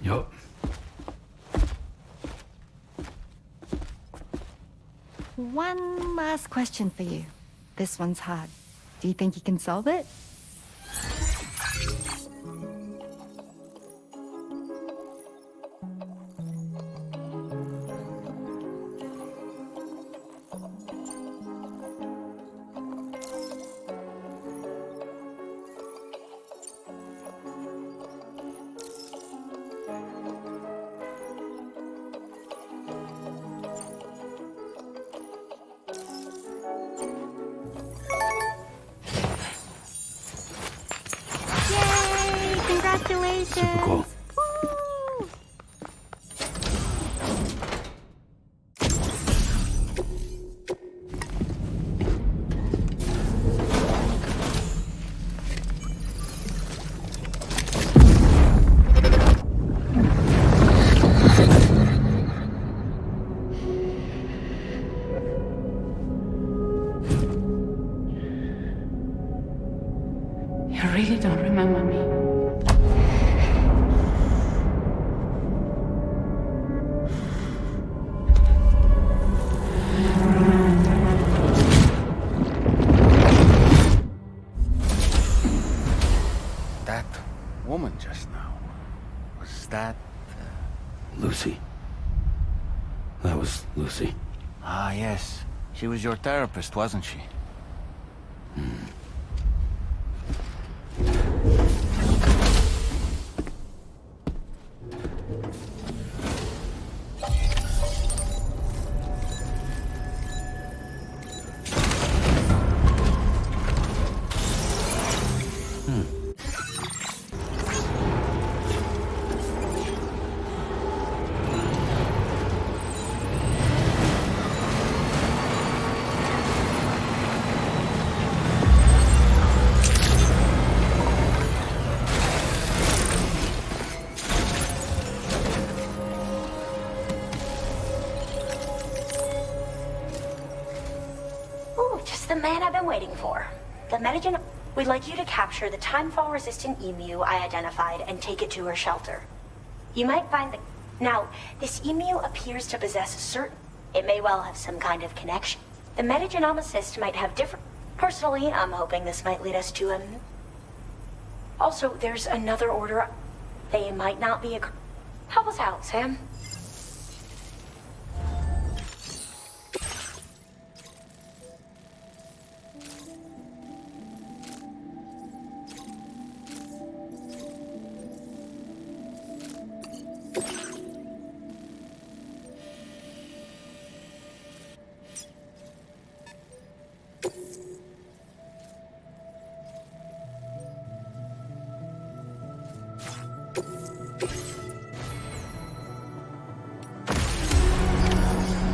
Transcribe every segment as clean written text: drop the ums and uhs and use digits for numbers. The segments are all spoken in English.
Yup. One last question for you. This one's hard. Do you think you can solve it? Congratulations! Super cool. Woo! You really don't remember me. That woman just now, was that... Lucy. That was Lucy. Ah, yes. She was your therapist, wasn't she? Ooh, just the man I've been waiting for. The Medigen... We'd like you to capture the timefall-resistant emu I identified and take it to her shelter. You might find the... Now, this emu appears to possess a certain... It may well have some kind of connection. The metagenomicist might have different... Personally, I'm hoping this might lead us to him. Also, there's another order. They might not be a... Help us out, Sam.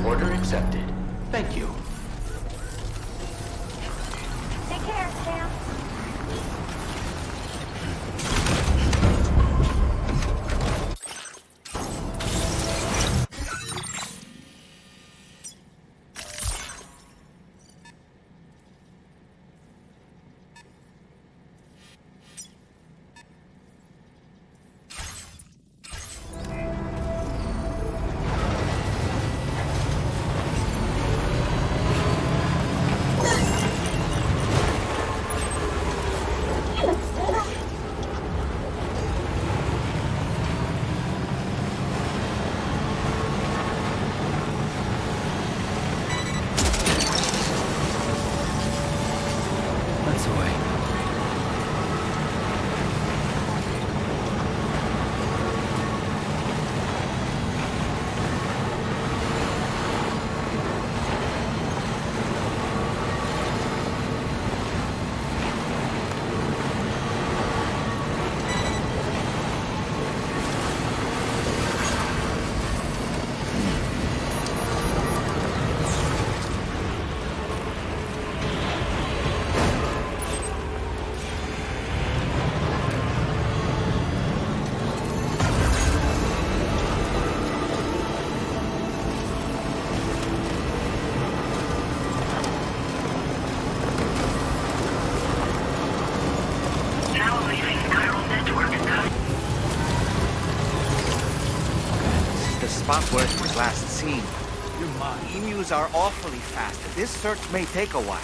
Order accepted. Thank you. Take care, Sam. spot where it was last seen. Emus are awfully fast. This search may take a while.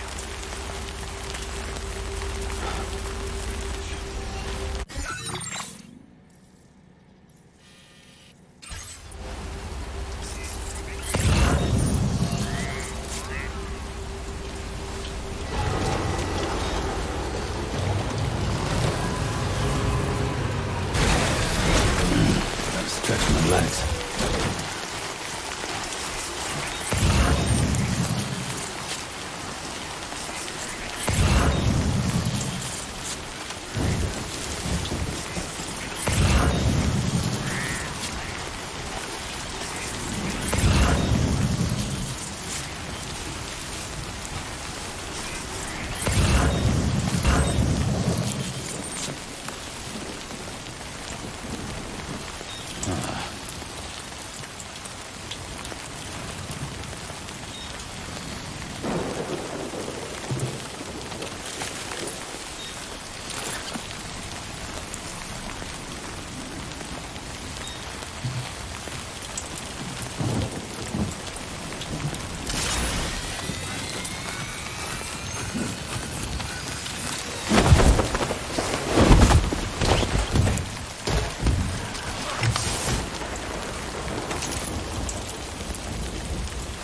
Gotta stretch my legs.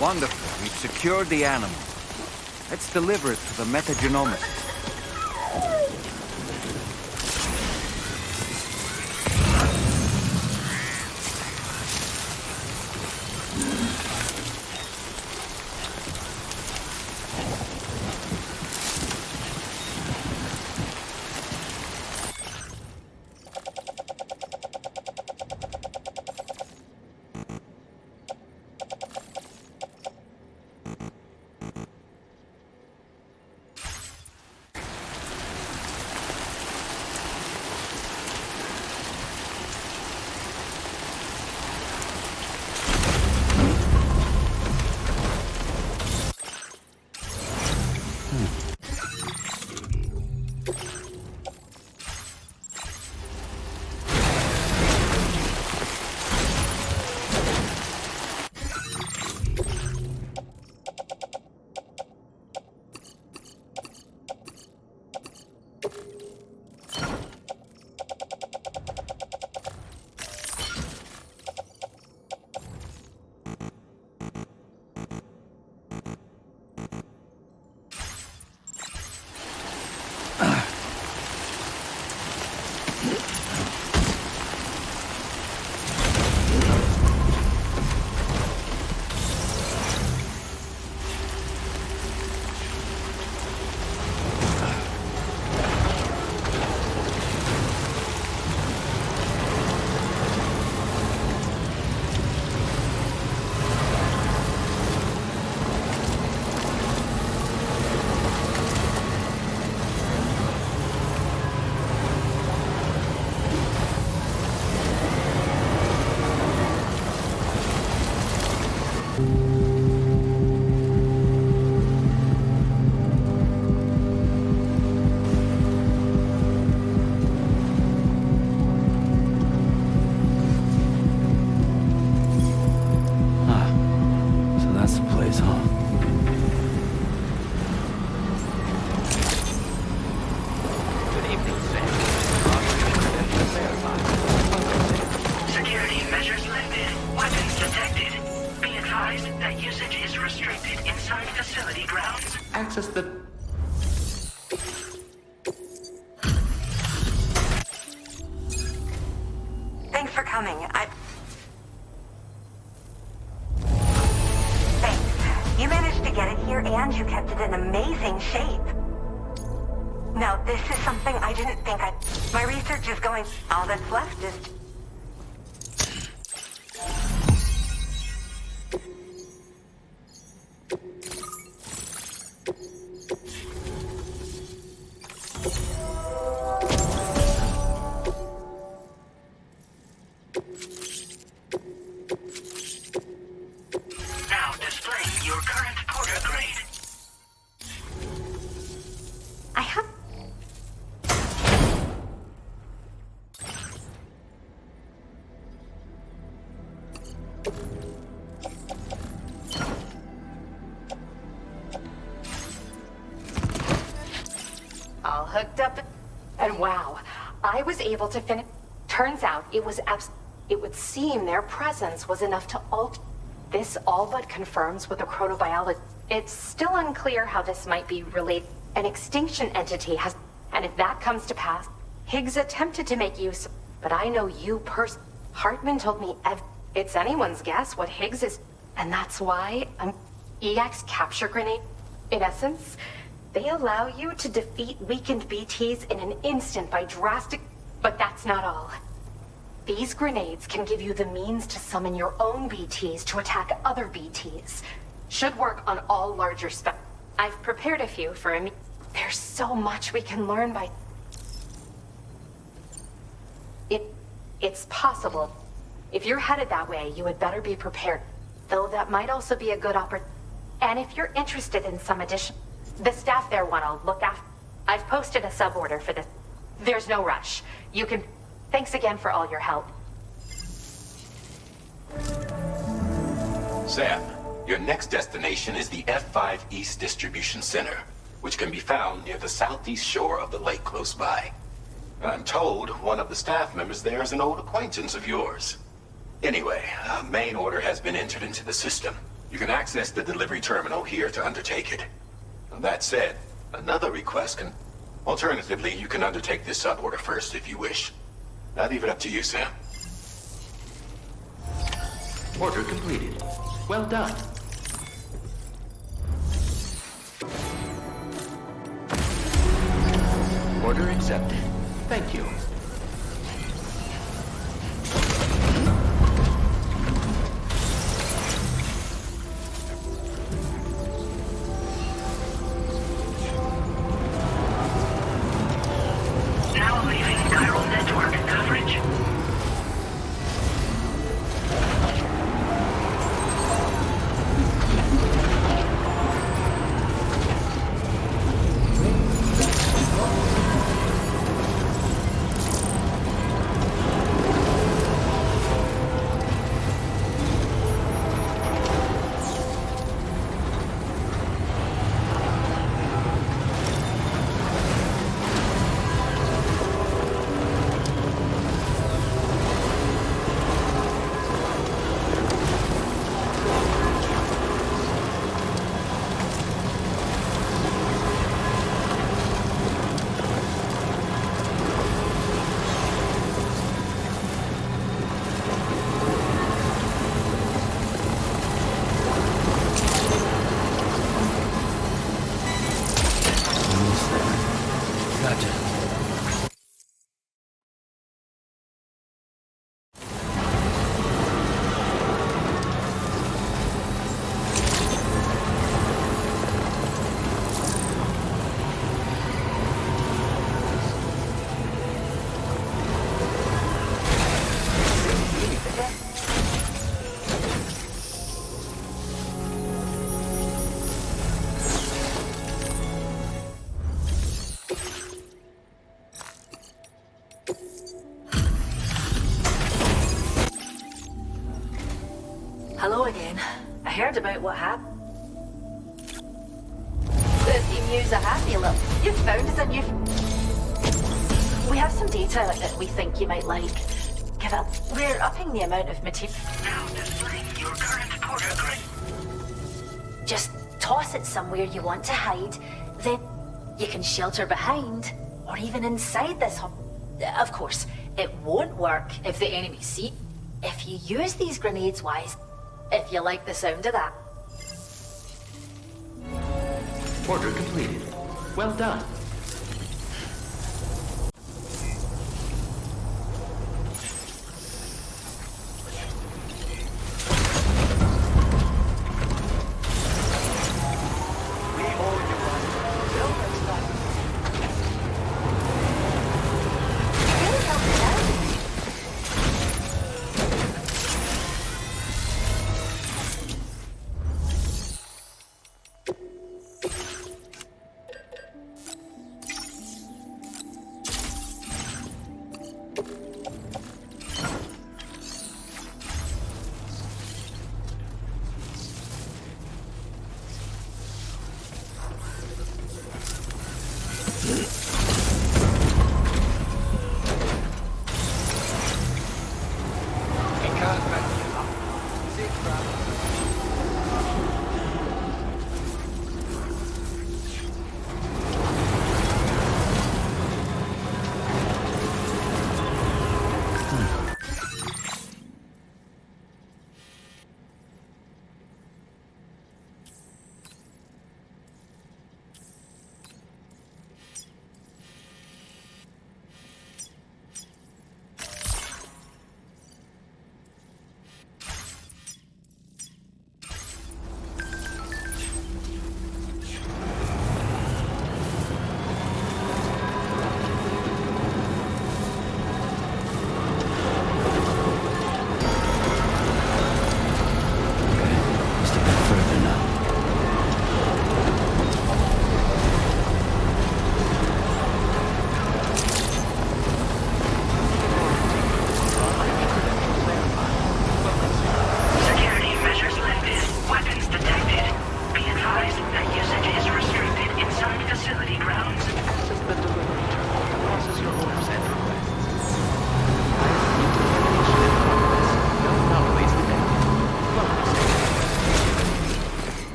Wonderful. We've secured the animal. Let's deliver it to the metagenomicist. Access the... Thanks for coming. Thanks. You managed to get it here and you kept it in amazing shape. Now, this is something I didn't think I'd... My research is going... All that's left is... Now displaying your current porter grade. I have... All hooked up. And wow, I was able to finish. Turns out it was it would seem their presence was enough to alter. This all but confirms what the chronobiology. It's still unclear how this might be related. An extinction entity has, and if that comes to pass, Higgs attempted to make use, but I know you Hartman told me it's anyone's guess what Higgs is, and that's why EX capture grenade. In essence, they allow you to defeat weakened BTs in an instant by drastic, but that's not all. These grenades can give you the means to summon your own BTs to attack other BTs. Should work on all larger I've prepared a few for a There's so much we can learn by... It's possible. If you're headed that way, you had better be prepared. Though that might also be a good opportunity. And if you're interested in some addition... The staff there want to look after... I've posted a sub-order for this. There's no rush. You can... Thanks again for all your help. Sam, your next destination is the F5 East Distribution Center, which can be found near the southeast shore of the lake close by. I'm told one of the staff members there is an old acquaintance of yours. Anyway, a main order has been entered into the system. You can access the delivery terminal here to undertake it. That said, another request can... Alternatively, you can undertake this sub-order first if you wish. I leave it up to you, Sam. Order completed. Well done. Order accepted. Thank you. Now leaving chiral network coverage. Gotcha. Hello again. I heard about what happened. This emu's a happy little... You've found us a new... We have some data that we think you might like. Give up. We're upping the amount of material. Now displaying your current portal grid. Just toss it somewhere you want to hide. Then you can shelter behind or even inside this hub. Of course, it won't work if the enemy see. If you use these grenades wise, if you like the sound of that. Order completed. Well done.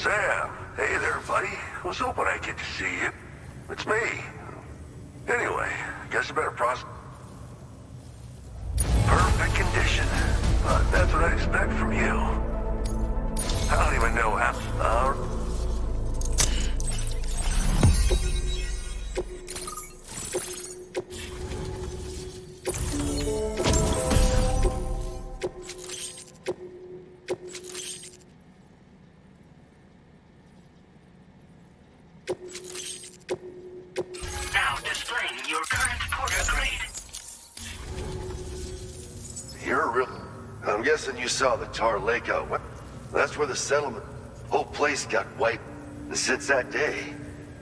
Sam, hey there, buddy. Was hoping I'd get to see you. It's me. Anyway, guess I better process. Perfect condition. But that's what I expect from you. I don't even know how. Now displaying your current Porter grade. You're real. I'm guessing you saw the Tar Lake out west. That's where the settlement, whole place got wiped. And since that day,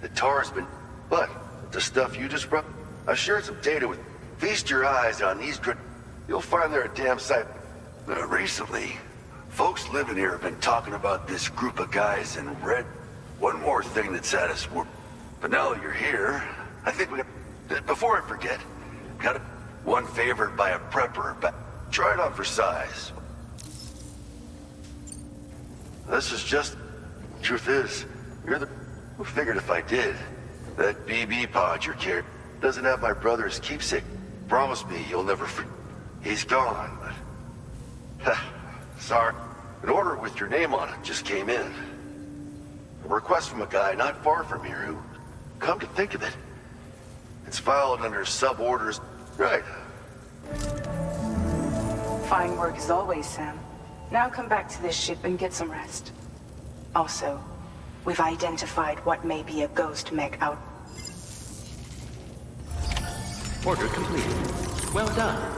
the Tar's been. But the stuff you just brought, I shared some data with. Feast your eyes on these. You'll find they're a damn sight. Recently, folks living here have been talking about this group of guys in red. One more thing that's at us. But now that you're here, I think we. Before I forget, got one favored by a prepper, but try it on for size. This is just. Truth is, you're the. Who figured if I did, that BB pod you're carrying doesn't have my brother's keepsake. Promise me you'll never. He's gone, but. Sorry. An order with your name on it just came in. A request from a guy not far from here who, come to think of it, it's filed under sub-orders. Right. Fine work as always, Sam. Now come back to this ship and get some rest. Also, we've identified what may be a ghost mech out. Order completed. Well done.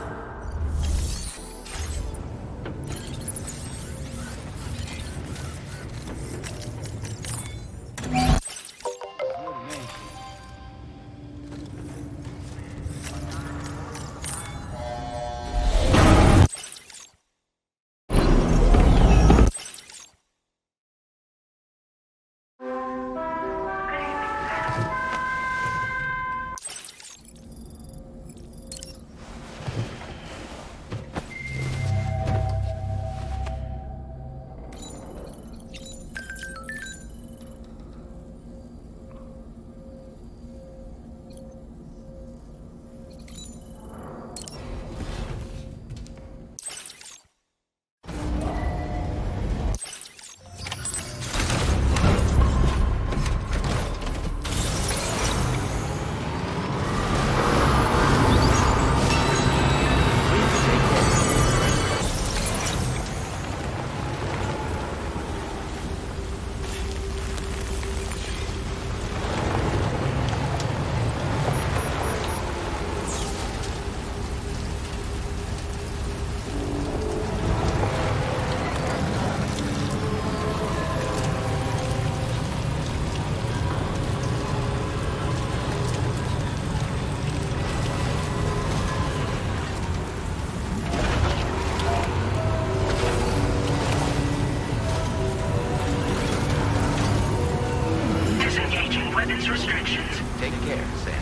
Restrictions. Take care, Sam.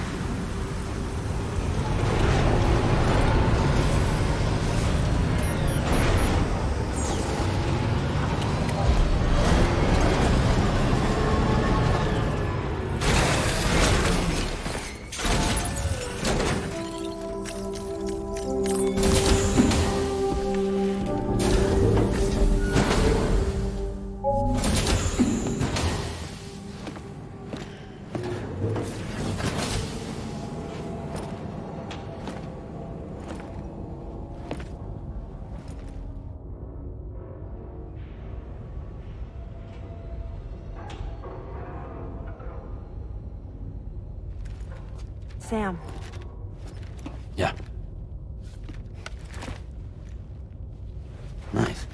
Sam. Yeah. Nice.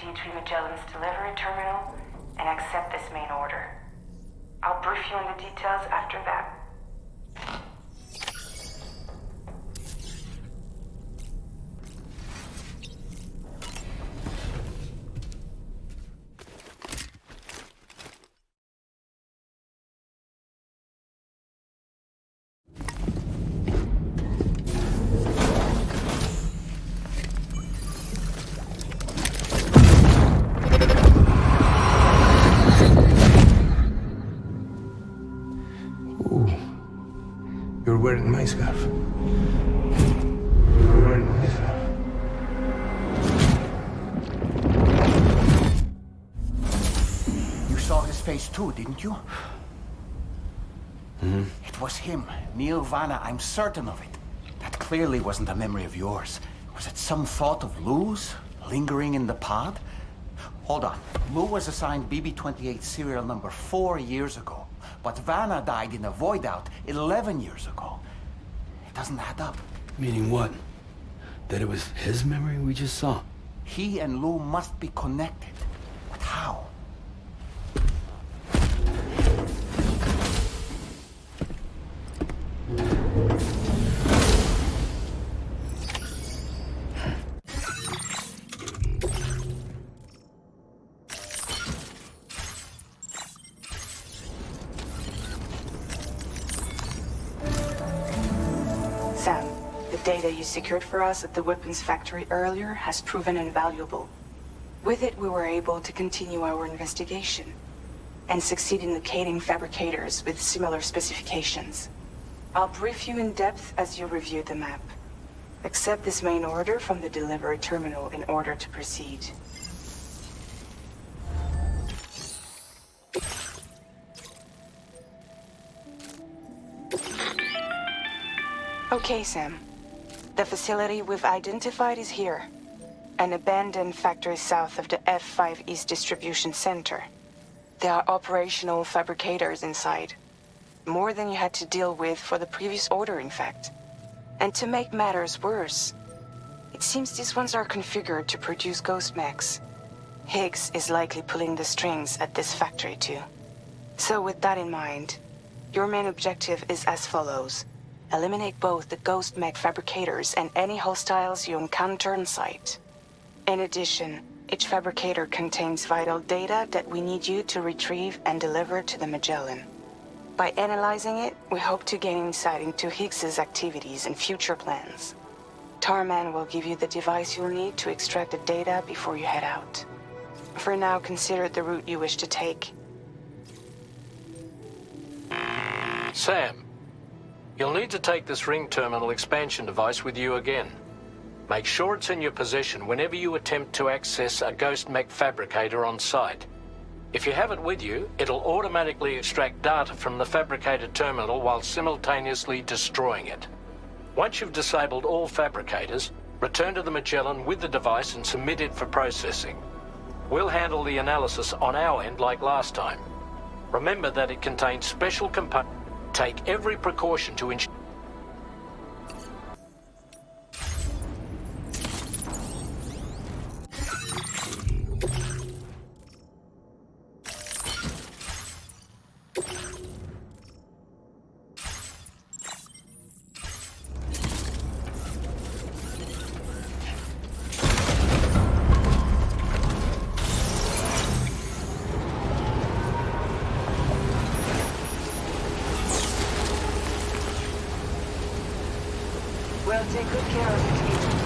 proceed to Magellan's delivery terminal and accept this main order. I'll brief you on the details after that. You're wearing my scarf. You're wearing my scarf. You saw his face too, didn't you? Mm-hmm. It was him, Neil Vanna, I'm certain of it. That clearly wasn't a memory of yours. Was it some thought of Lou's, lingering in the pod? Hold on. Lou was assigned BB-28 serial number 4 years ago. But Vanna died in a void out 11 years ago. It doesn't add up. Meaning what? That it was his memory we just saw? He and Lou must be connected. But how? Sam, the data you secured for us at the weapons factory earlier has proven invaluable. With it, we were able to continue our investigation and succeed in locating fabricators with similar specifications. I'll brief you in depth as you review the map. Accept this main order from the delivery terminal in order to proceed. Okay, Sam. The facility we've identified is here. An abandoned factory south of the F5 East Distribution Center. There are operational fabricators inside. More than you had to deal with for the previous order, in fact. And to make matters worse, it seems these ones are configured to produce ghost mechs. Higgs is likely pulling the strings at this factory too. So with that in mind, your main objective is as follows. Eliminate both the ghost mech fabricators and any hostiles you encounter on site. In addition, each fabricator contains vital data that we need you to retrieve and deliver to the Magellan. By analyzing it, we hope to gain insight into Higgs's activities and future plans. Tarman will give you the device you'll need to extract the data before you head out. For now, consider the route you wish to take. Sam, you'll need to take this ring terminal expansion device with you again. Make sure it's in your possession whenever you attempt to access a ghost mech fabricator on site. If you have it with you, it'll automatically extract data from the fabricator terminal while simultaneously destroying it. Once you've disabled all fabricators, return to the Magellan with the device and submit it for processing. We'll handle the analysis on our end like last time. Remember that it contains special components. Take every precaution to ensure. We'll take good care of it, Agent.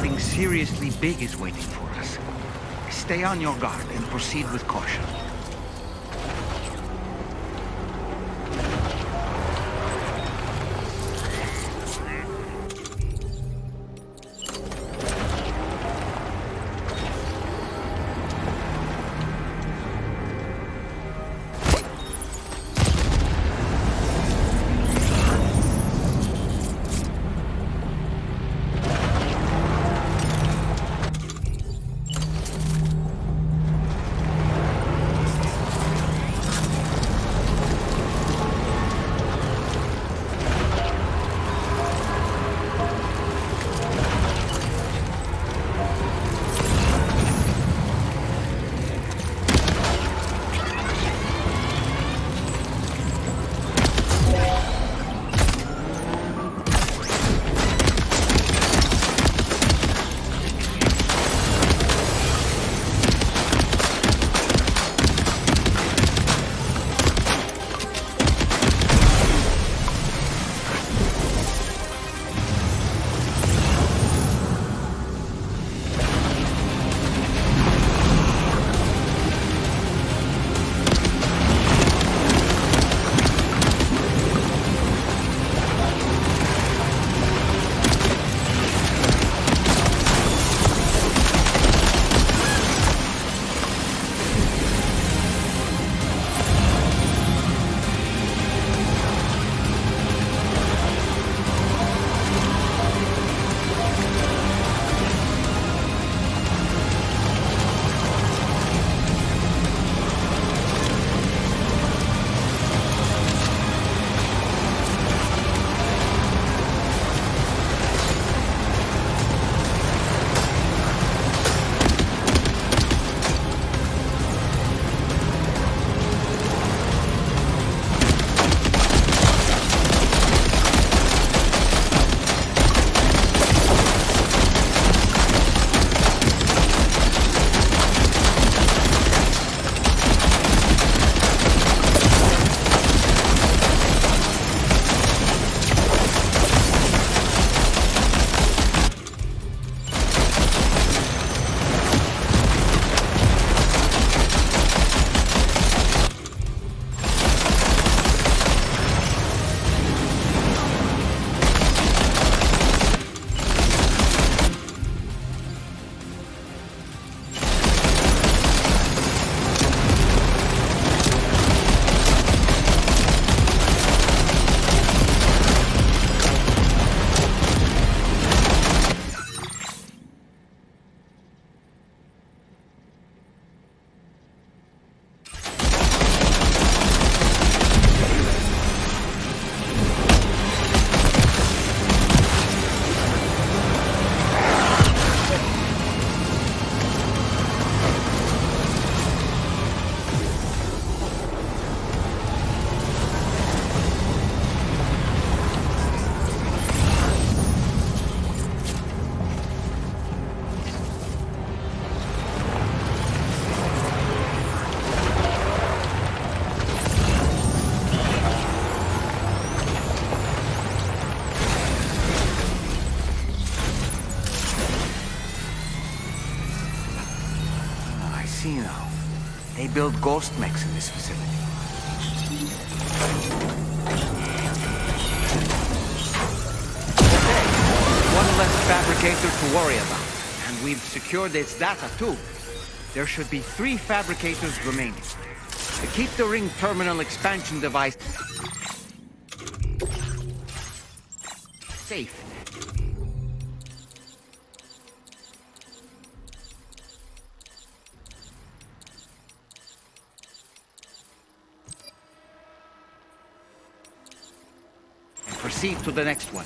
something seriously big is waiting for us. Stay on your guard and proceed with caution. see now. They build ghost mechs in this facility. Okay, one less fabricator to worry about. And we've secured its data too. There should be 3 fabricators remaining. To keep the ring terminal expansion device safe. And proceed to the next one.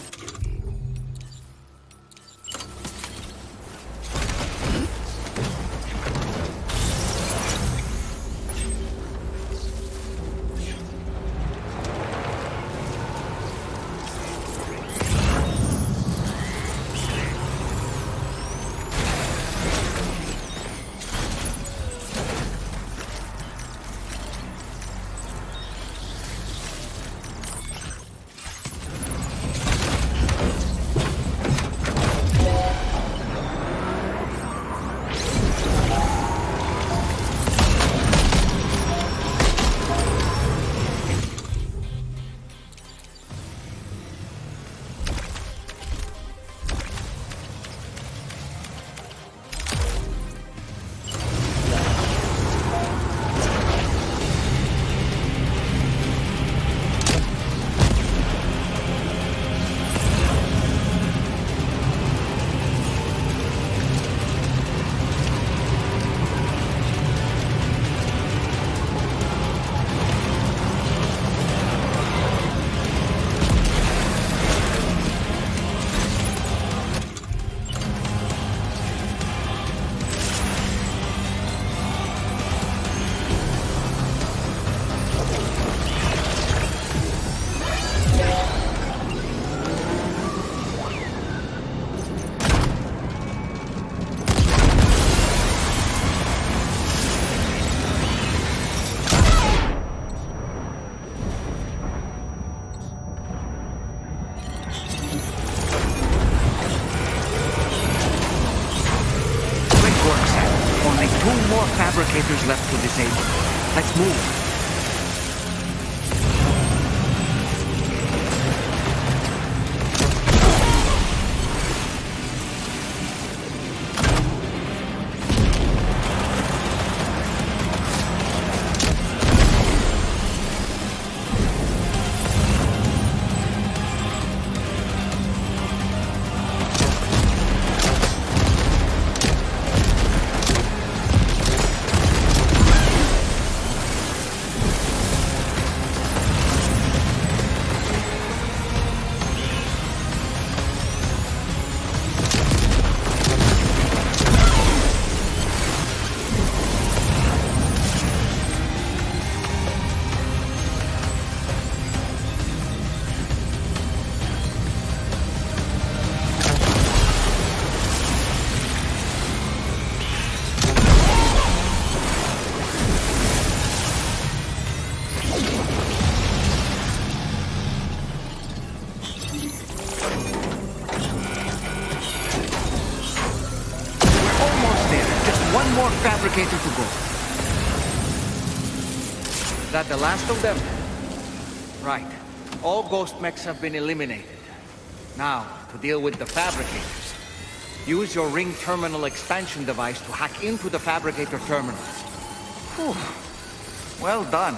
2 more fabricators left to disable. Let's move. Fabricator to go. Is that the last of them? Right. All ghost mechs have been eliminated. Now, to deal with the fabricators. Use your ring terminal expansion device to hack into the fabricator terminals. Whew. Well done.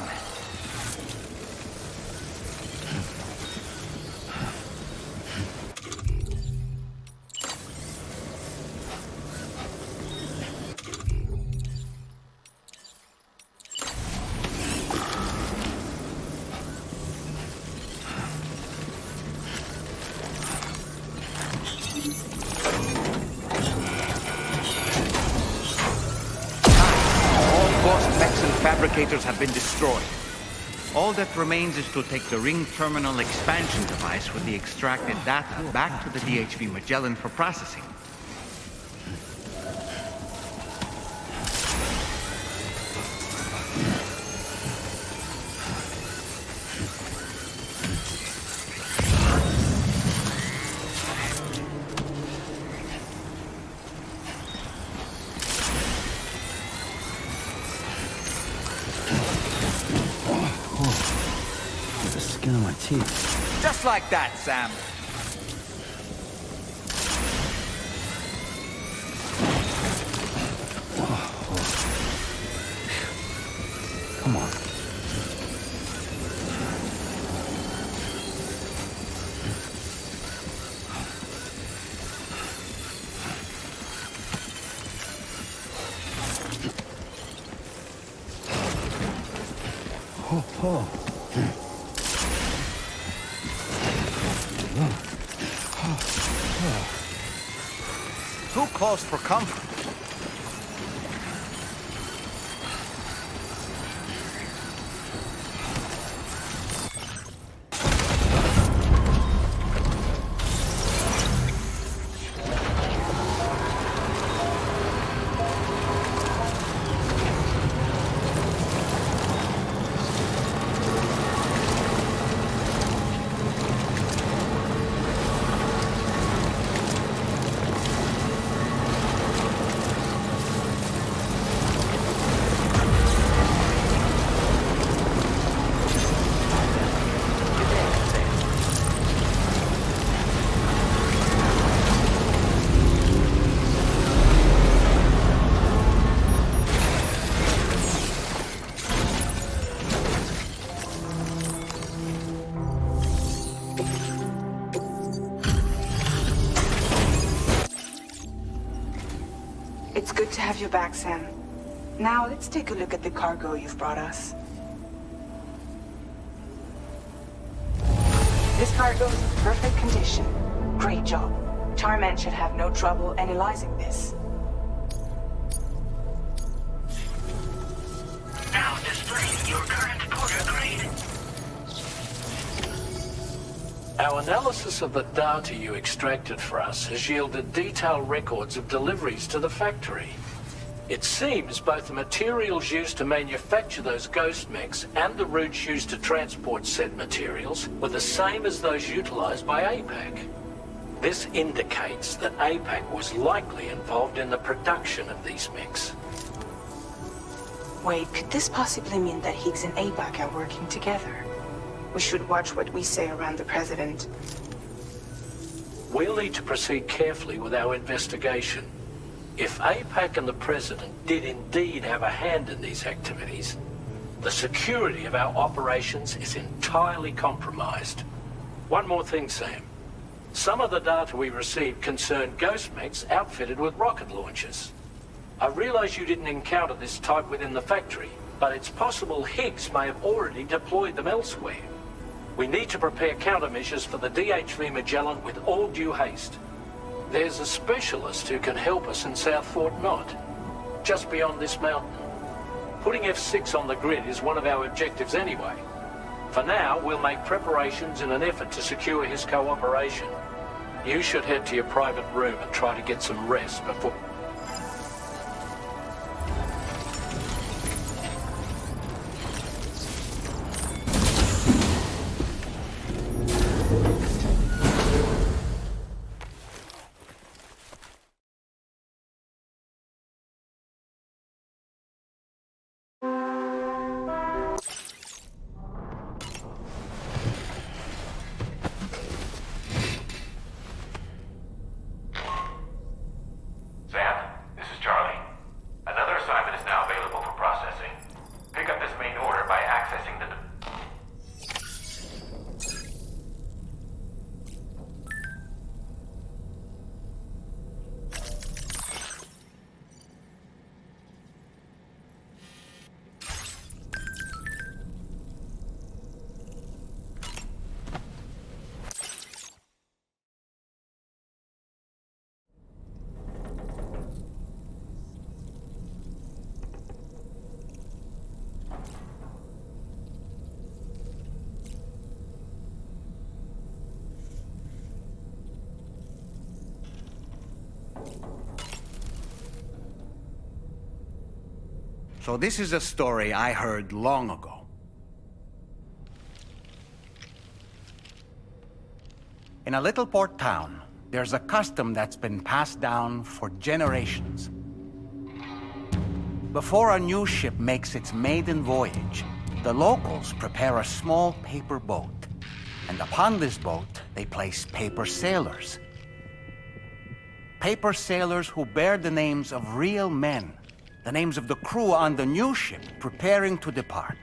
Fabricators have been destroyed. All that remains is to take the ring terminal expansion device with the extracted data back to the DHV Magellan for processing. Just like that, Sam. Come on. Too close for comfort. It's good to have you back, Sam. Now, let's take a look at the cargo you've brought us. This cargo's in perfect condition. Great job. Tarman should have no trouble analyzing this. Now displaying your current porter grade. Our analysis of the data you extracted for us has yielded detailed records of deliveries to the factory. It seems both the materials used to manufacture those ghost mechs and the routes used to transport said materials were the same as those utilized by APAC. This indicates that APAC was likely involved in the production of these mechs. Wait, could this possibly mean that Higgs and APAC are working together? We should watch what we say around the President. We'll need to proceed carefully with our investigation. If APAC and the President did indeed have a hand in these activities, the security of our operations is entirely compromised. One more thing, Sam. Some of the data we received concerned ghost mechs outfitted with rocket launchers. I realize you didn't encounter this type within the factory, but it's possible Higgs may have already deployed them elsewhere. We need to prepare countermeasures for the DHV Magellan with all due haste. There's a specialist who can help us in South Fort Knott, just beyond this mountain. Putting F6 on the grid is one of our objectives anyway. For now, we'll make preparations in an effort to secure his cooperation. You should head to your private room and try to get some rest before... So this is a story I heard long ago. In a little port town, there's a custom that's been passed down for generations. Before a new ship makes its maiden voyage, the locals prepare a small paper boat. And upon this boat, they place paper sailors. Paper sailors who bear the names of real men, the names of the crew on the new ship preparing to depart.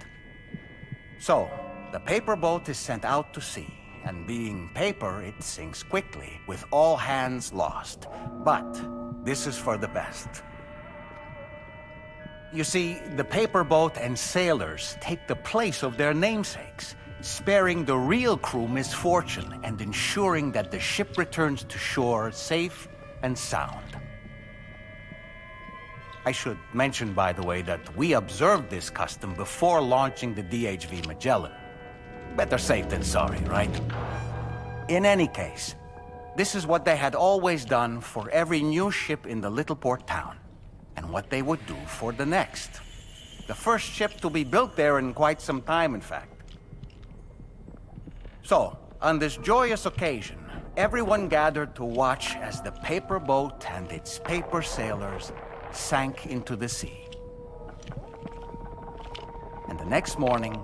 So, the paper boat is sent out to sea, and being paper, it sinks quickly, with all hands lost. But this is for the best. You see, the paper boat and sailors take the place of their namesakes, sparing the real crew misfortune and ensuring that the ship returns to shore safe and sound. I should mention, by the way, that we observed this custom before launching the DHV Magellan. Better safe than sorry, right? In any case, this is what they had always done for every new ship in the little port town, and what they would do for the next. The first ship to be built there in quite some time, in fact. So, on this joyous occasion, everyone gathered to watch as the paper boat and its paper sailors sank into the sea. And the next morning,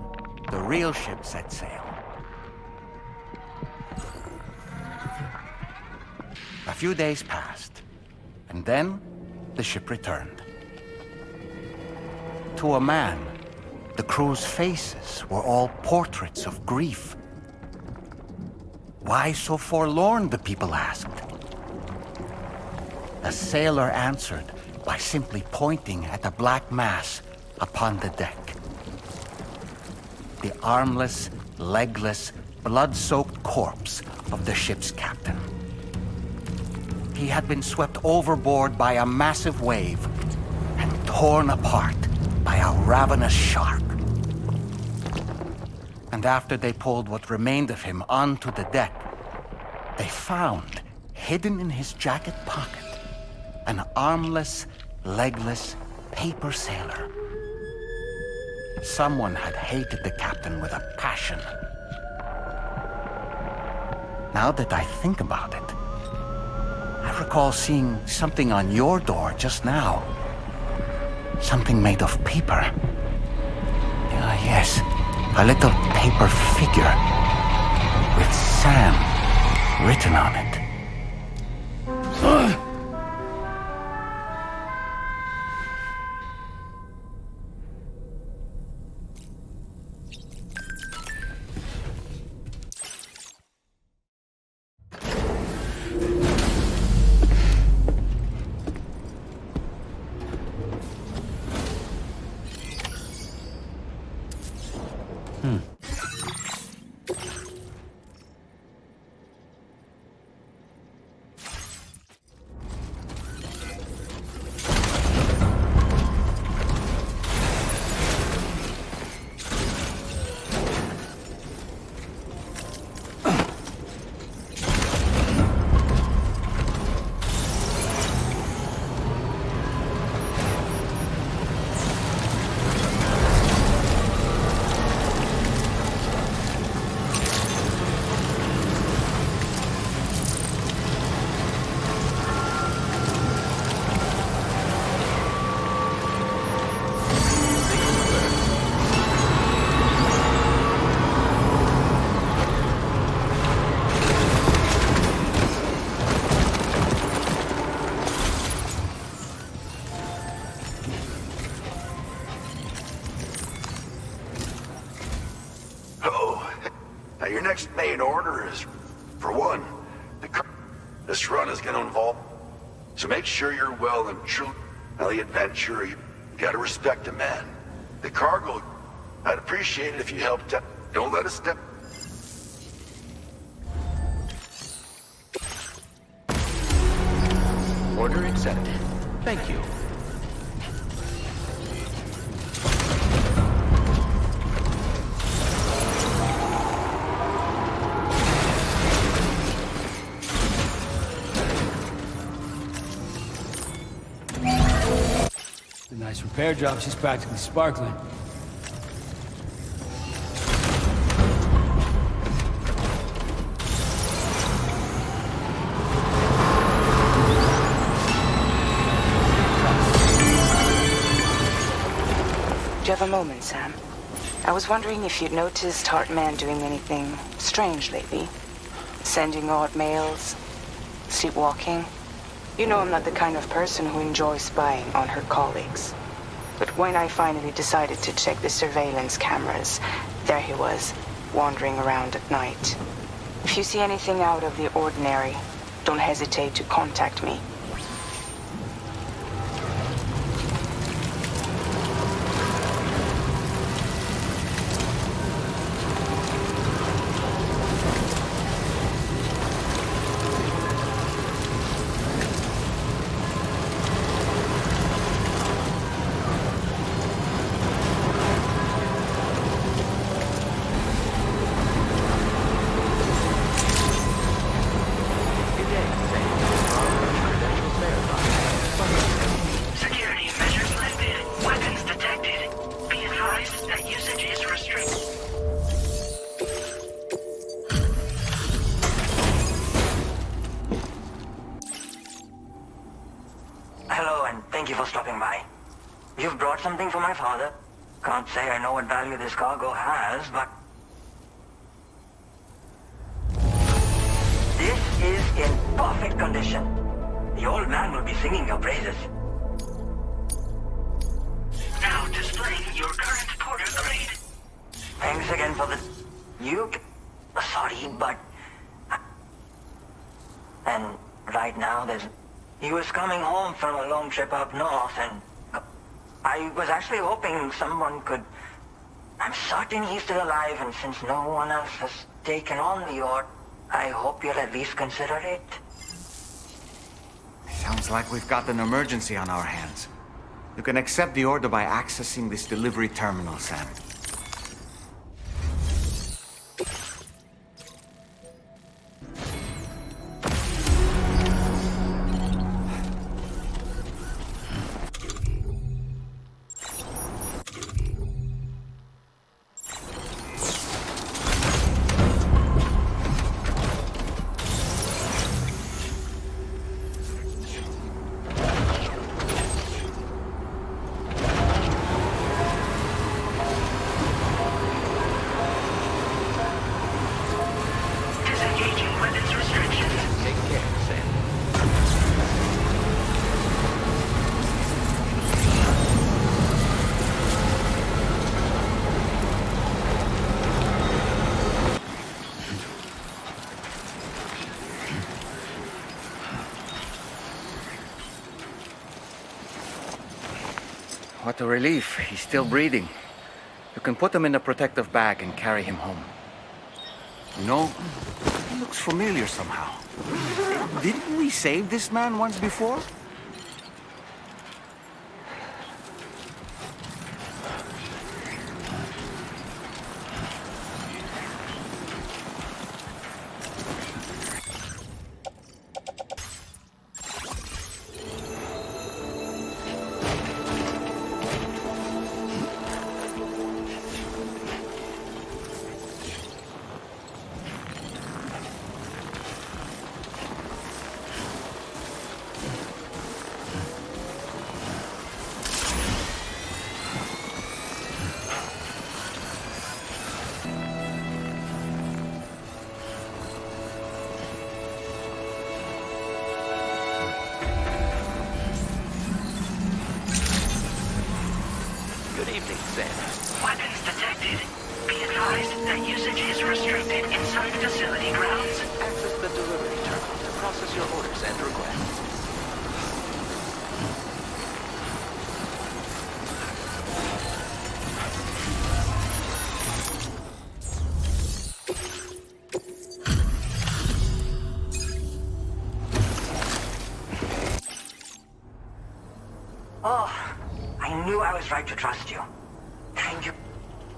the real ship set sail. A few days passed, and then the ship returned. To a man, the crew's faces were all portraits of grief. Why so forlorn, the people asked. A sailor answered by simply pointing at a black mass upon the deck. The armless, legless, blood-soaked corpse of the ship's captain. He had been swept overboard by a massive wave and torn apart by a ravenous shark. And after they pulled what remained of him onto the deck, they found, hidden in his jacket pocket, an armless, legless paper sailor. Someone had hated the captain with a passion. Now that I think about it, I recall seeing something on your door just now. Something made of paper. Ah, yes. A little paper figure with Sam written on it. Your next main order is, for one, this run is going to involve. So make sure you're well and true. Now the adventure, you gotta respect a man. The cargo, I'd appreciate it if you helped out. Don't let us step. Order accepted. Thank you. A nice repair job. She's practically sparkling. Do you have a moment, Sam? I was wondering if you'd noticed Hartman doing anything strange lately. Sending odd mails, sleepwalking. You know I'm not the kind of person who enjoys spying on her colleagues. But when I finally decided to check the surveillance cameras, there he was, wandering around at night. If you see anything out of the ordinary, don't hesitate to contact me. Hello, and thank you for stopping by. You've brought something for my father. Can't say I know what value this cargo has, but... This is in perfect condition. The old man will be singing your praises. Now displaying your current porter grade. Thanks again for the... You... Sorry, but... And right now there's... He was coming home from a long trip up north, and I was actually hoping someone could... I'm certain he's still alive, and since no one else has taken on the order, I hope you'll at least consider it. Sounds like we've got an emergency on our hands. You can accept the order by accessing this delivery terminal, Sam. what a relief. He's still breathing. You can put him in a protective bag and carry him home. You know, he looks familiar somehow. Didn't we save this man once before? Good evening, Sam. Weapons detected. Be advised that usage is restricted inside facility grounds. Access the delivery terminal to process your orders and requests. Oh, I knew I was right to trust you. Thank you.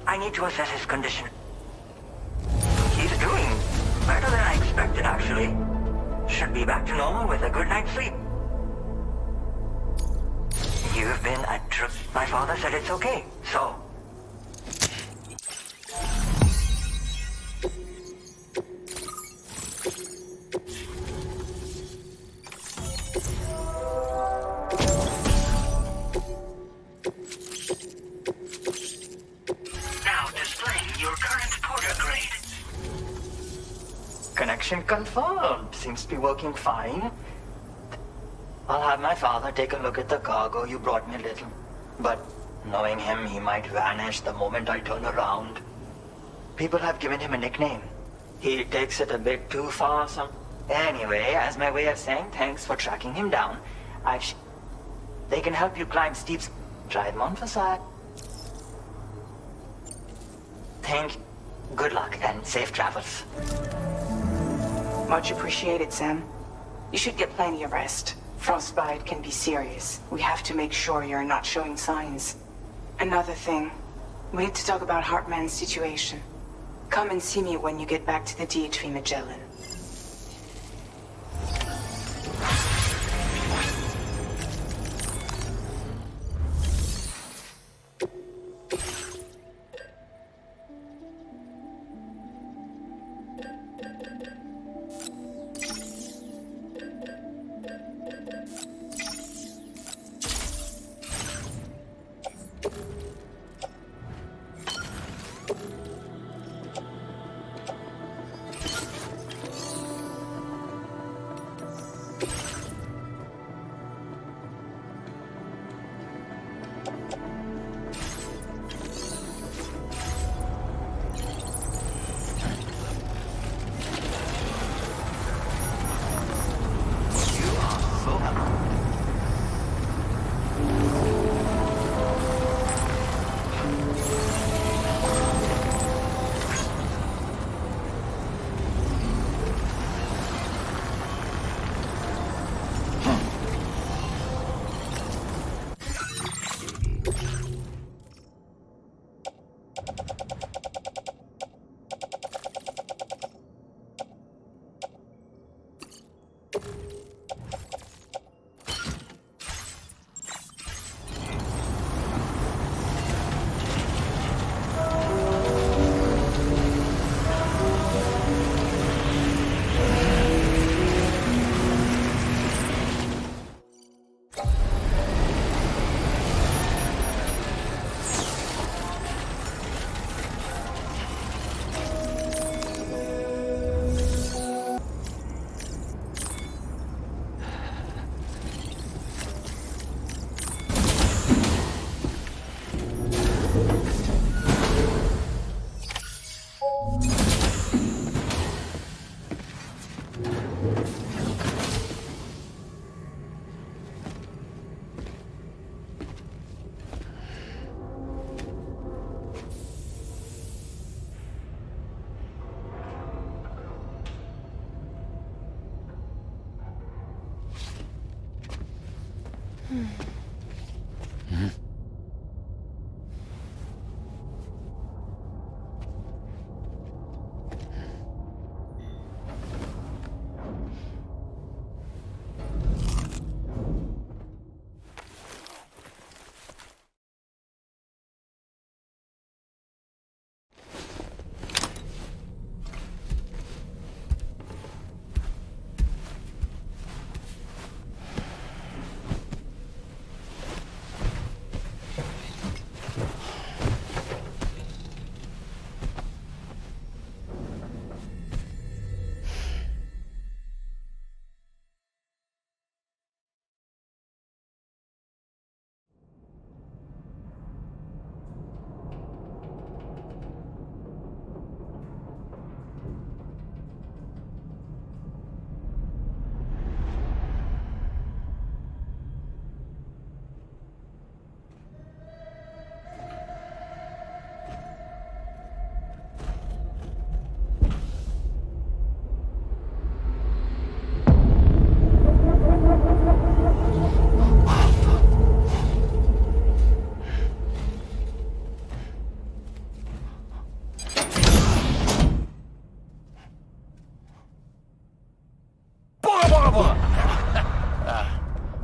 I need to assess his condition. He's doing better than I expected, actually. Should be back to normal with a good night's sleep. You've been a trip. My father said it's okay, so... Now displaying your current porter grade. Connection confirmed. Seems to be working fine. I'll have my father take a look at the cargo. You brought me a little. But knowing him, he might vanish the moment I turn around. People have given him a nickname. He takes it a bit too far, Anyway, as my way of saying thanks for tracking him down, they can help you climb steep... Try them on for sight. Thank you. Good luck and safe travels. Much appreciated, Sam. You should get plenty of rest. Frostbite can be serious. We have to make sure you're not showing signs. Another thing, we need to talk about Hartman's situation. Come and see me when you get back to the DHV Magellan.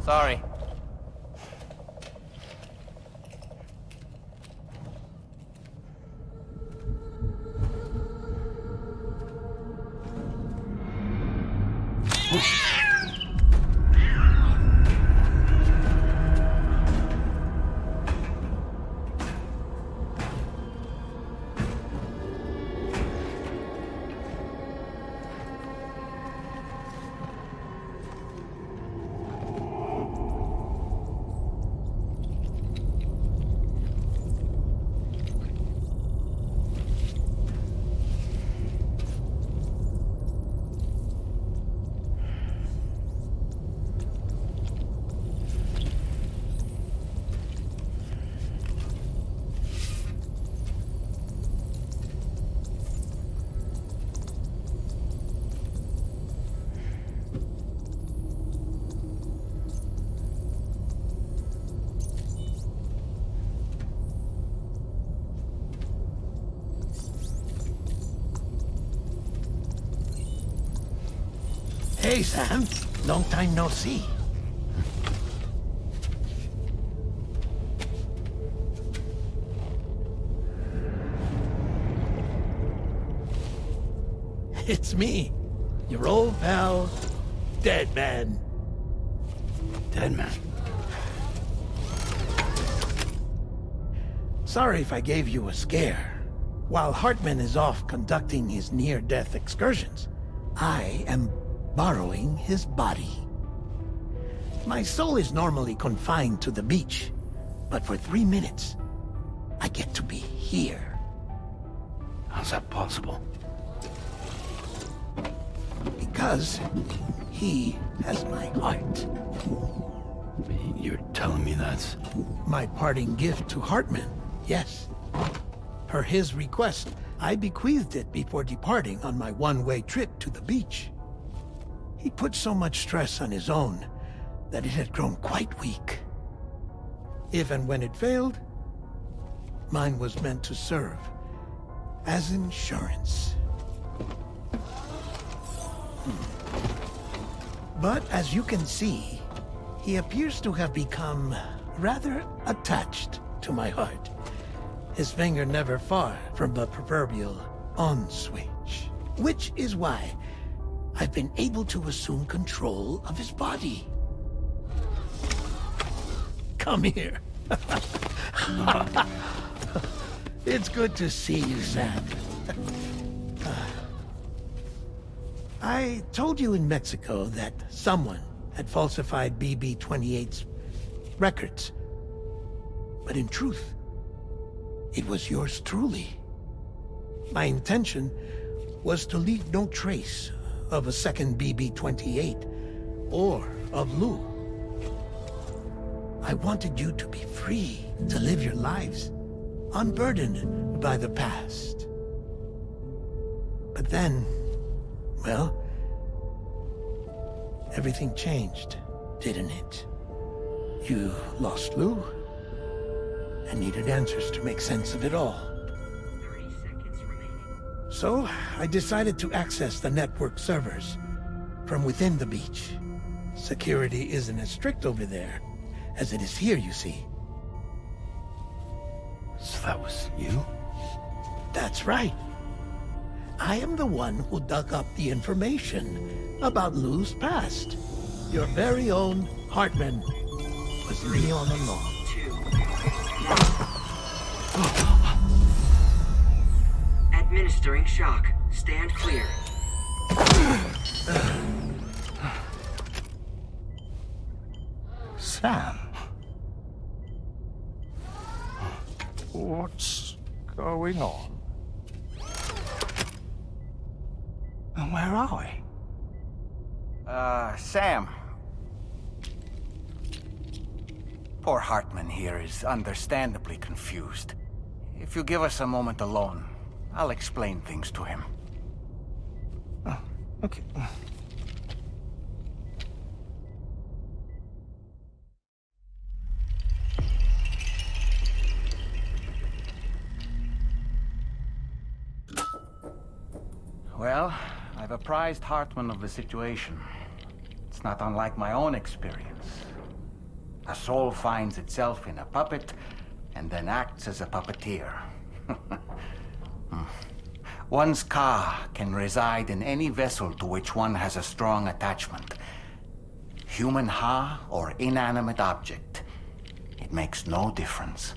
Sorry. Hey, Sam. Long time no see. It's me, your old pal, Dead Man. Dead Man? Sorry if I gave you a scare. While Hartman is off conducting his near-death excursions, I am borrowing his body. My soul is normally confined to the beach, but for 3 minutes, I get to be here. How's that possible? Because he has my heart. You're telling me that's... My parting gift to Hartman, yes. Per his request, I bequeathed it before departing on my one-way trip to the beach. He put so much stress on his own that it had grown quite weak. If and when it failed, mine was meant to serve as insurance. But as you can see, he appears to have become rather attached to my heart. His finger never far from the proverbial on switch. Which is why I've been able to assume control of his body. Come here. It's good to see you, Sam. I told you in Mexico that someone had falsified BB-28's records. But in truth, it was yours truly. My intention was to leave no trace of a second BB-28 or of Lou. I wanted you to be free to live your lives, unburdened by the past. But then, well, everything changed, didn't it? You lost Lou and needed answers to make sense of it all. So, I decided to access the network servers from within the beach. Security isn't as strict over there as it is here, you see. So that was you? That's right. I am the one who dug up the information about Lou's past. Your very own Hartman was me all along. Administering shock. Stand clear. Sam? What's going on? And where are we? Sam. Poor Hartman here is understandably confused. If you give us a moment alone, I'll explain things to him. Oh, okay. Well, I've apprised Hartman of the situation. It's not unlike my own experience. A soul finds itself in a puppet and then acts as a puppeteer. One's ka can reside in any vessel to which one has a strong attachment. Human ha or inanimate object. It makes no difference.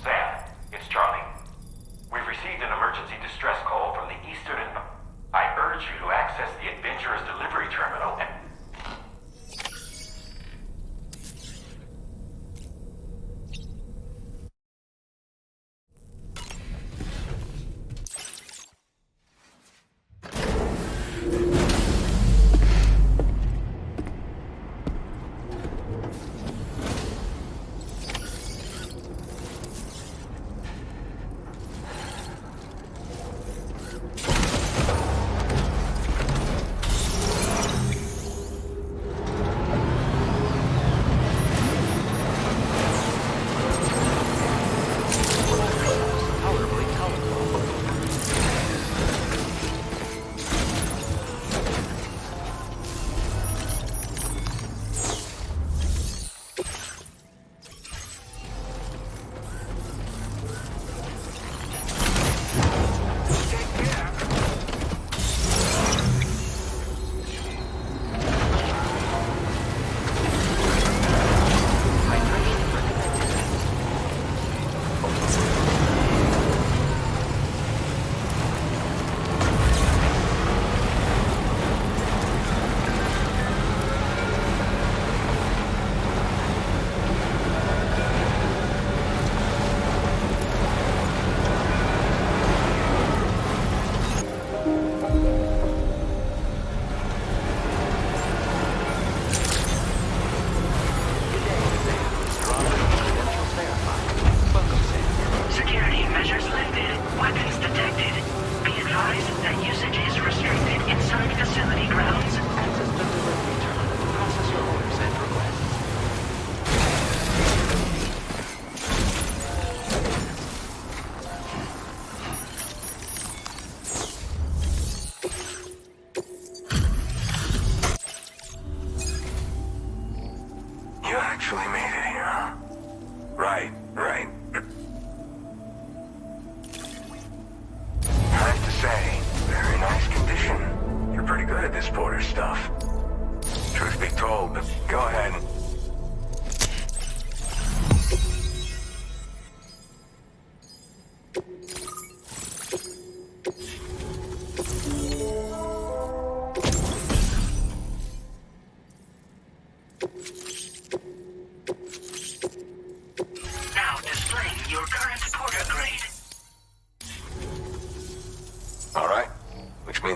Sam, it's Charlie. We've received an emergency distress call from the Eastern... I urge you to access the Adventurer's delivery terminal and...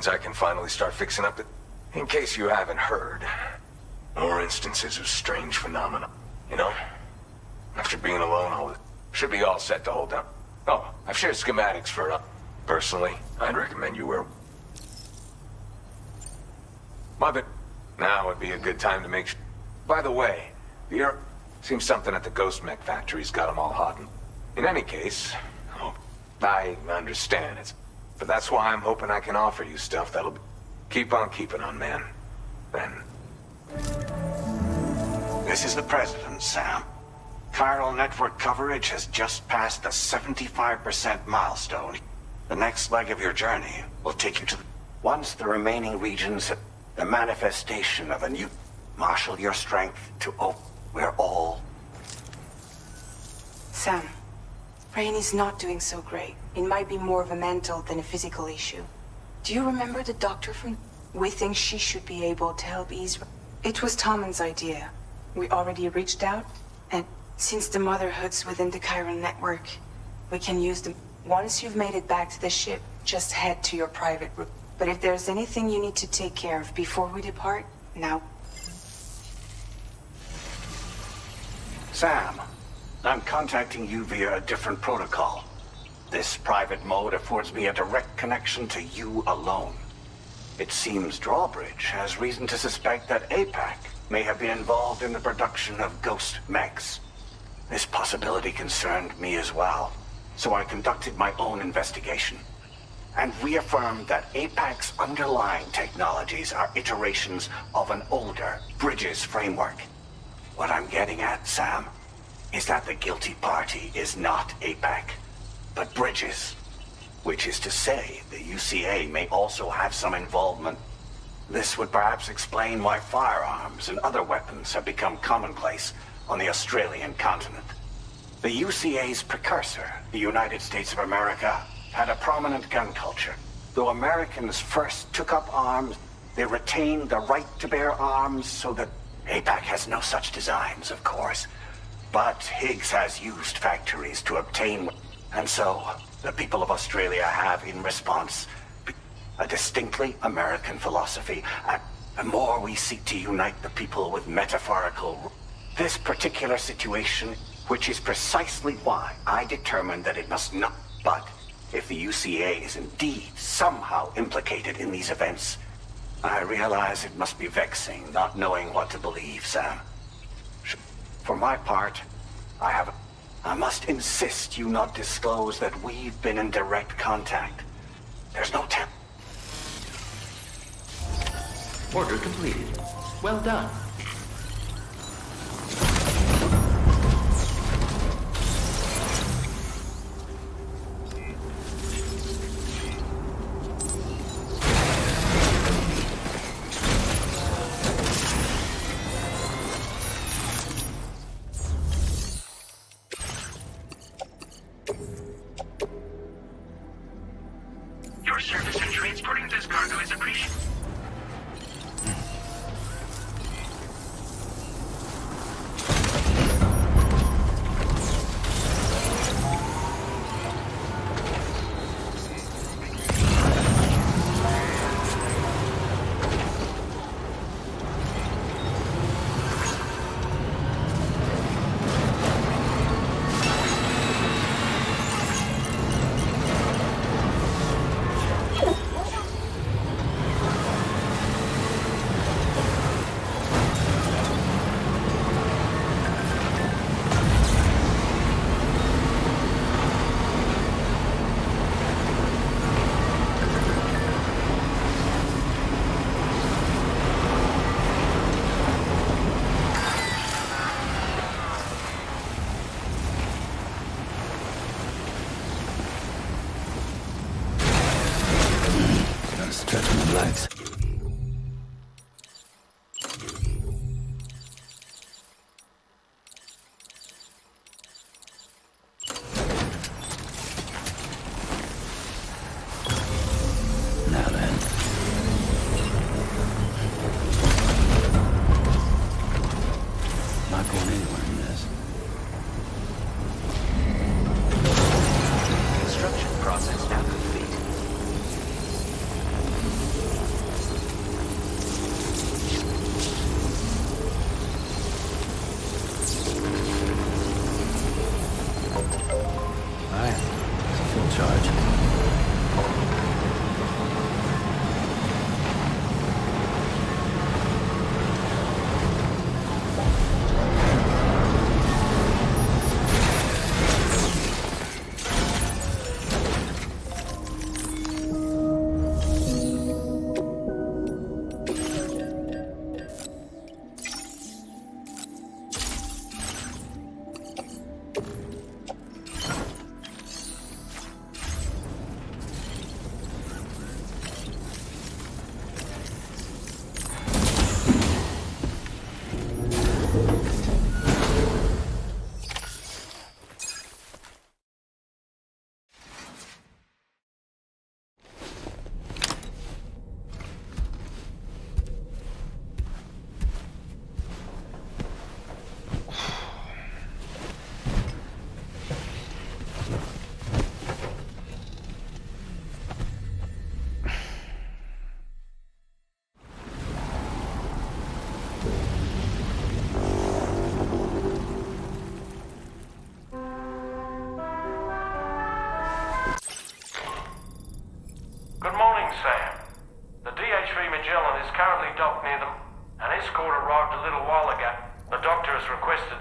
I can finally start fixing up the... In case you haven't heard, more instances of strange phenomena. You know? After being alone, should be all set to hold down. Oh, I've shared schematics for personally, I'd recommend you wear... Mother, now would be a good time to make sure... By the way, seems something at the Ghost Mech factory's got them all hot. In any case, I understand it. But that's why I'm hoping I can offer you stuff that'll keep on keeping on, man. Then... This is the President, Sam. Chiral network coverage has just passed the 75% milestone. The next leg of your journey will take you to... Once the remaining regions have the manifestation of a new... Marshal your strength to we're all... Sam, Rain is not doing so great. It might be more of a mental than a physical issue. Do you remember the doctor from... We think she should be able to help ease... It was Tommen's idea. We already reached out, and since the Motherhood's within the Chiral network, we can use them. Once you've made it back to the ship, just head to your private room. But if there's anything you need to take care of before we depart, now... Sam, I'm contacting you via a different protocol. This private mode affords me a direct connection to you alone. It seems Drawbridge has reason to suspect that APAC may have been involved in the production of ghost mechs. This possibility concerned me as well, so I conducted my own investigation and reaffirmed that APAC's underlying technologies are iterations of an older Bridges framework. What I'm getting at, Sam, is that the guilty party is not APAC, but Bridges. Which is to say, the UCA may also have some involvement. This would perhaps explain why firearms and other weapons have become commonplace on the Australian continent. The UCA's precursor, the United States of America, had a prominent gun culture. Though Americans first took up arms, they retained the right to bear arms so that APAC has no such designs, of course. But Higgs has used factories to obtain, and so the people of Australia have, in response, a distinctly American philosophy. And the more we seek to unite the people with metaphorical... This particular situation, which is precisely why I determined that it must not... But if the UCA is indeed somehow implicated in these events, I realize it must be vexing not knowing what to believe, Sam. For my part, I must insist you not disclose that we've been in direct contact. There's no time. Order completed. Well done. Your service in transporting this cargo is appreciated. Stretching my legs. Now then. Not going anywhere in this. Construction process now complete. Good morning, Sam. The DH-3 Magellan is currently docked near them. An escort arrived a little while ago. The doctor has requested